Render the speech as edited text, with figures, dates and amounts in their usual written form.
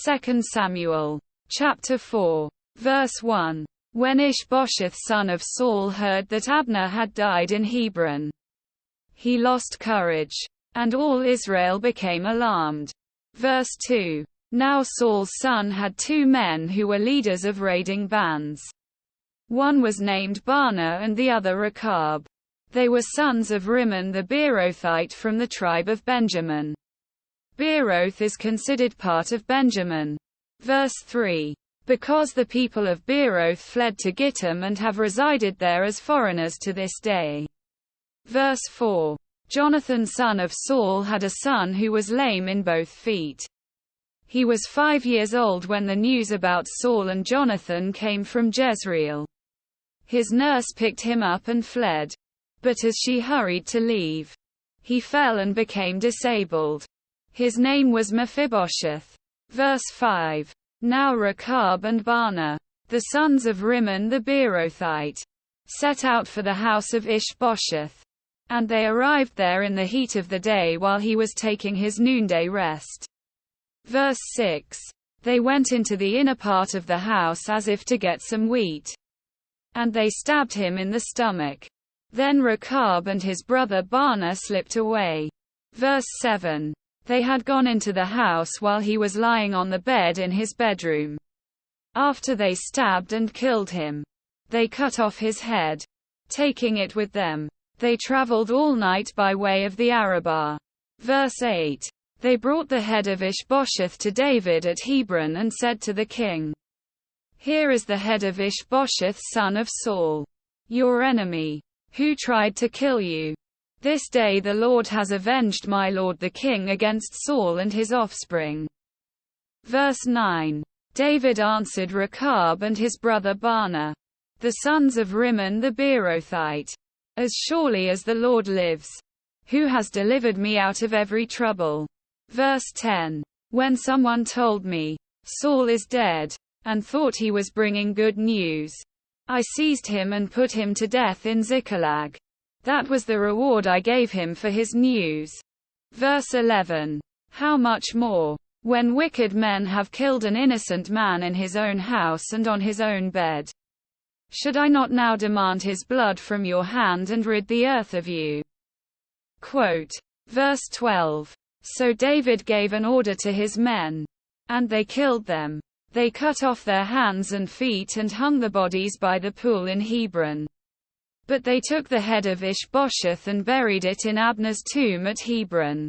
2 Samuel. Chapter 4. Verse 1. When Ishbosheth son of Saul heard that Abner had died in Hebron, he lost courage, and all Israel became alarmed. Verse 2. Now Saul's son had 2 men who were leaders of raiding bands. One was named Baanah and the other Rechab. They were sons of Rimmon the Beerothite from the tribe of Benjamin. Beeroth is considered part of Benjamin. Verse 3. Because the people of Beeroth fled to Gittim and have resided there as foreigners to this day. Verse 4. Jonathan son of Saul had a son who was lame in both feet. He was 5 years old when the news about Saul and Jonathan came from Jezreel. His nurse picked him up and fled. But as she hurried to leave, he fell and became disabled. His name was Mephibosheth. Verse 5. Now Rechab and Baanah, the sons of Rimmon the Beerothite, set out for the house of Ishbosheth. And they arrived there in the heat of the day while he was taking his noonday rest. Verse 6. They went into the inner part of the house as if to get some wheat. And they stabbed him in the stomach. Then Rechab and his brother Baanah slipped away. Verse 7. They had gone into the house while he was lying on the bed in his bedroom. After they stabbed and killed him, they cut off his head. Taking it with them, they traveled all night by way of the Arabah. Verse 8. They brought the head of Ishbosheth to David at Hebron and said to the king, Here is the head of Ishbosheth son of Saul, your enemy, who tried to kill you. This day the Lord has avenged my lord the king against Saul and his offspring. Verse 9. David answered Rechab and his brother Baanah, the sons of Rimmon the Beerothite, As surely as the Lord lives, who has delivered me out of every trouble. Verse 10. When someone told me, Saul is dead, and thought he was bringing good news, I seized him and put him to death in Ziklag. That was the reward I gave him for his news. Verse 11. How much more, when wicked men have killed an innocent man in his own house and on his own bed? Should I not now demand his blood from your hand and rid the earth of you? Quote. Verse 12. So David gave an order to his men, and they killed them. They cut off their hands and feet and hung the bodies by the pool in Hebron. But they took the head of Ishbosheth and buried it in Abner's tomb at Hebron.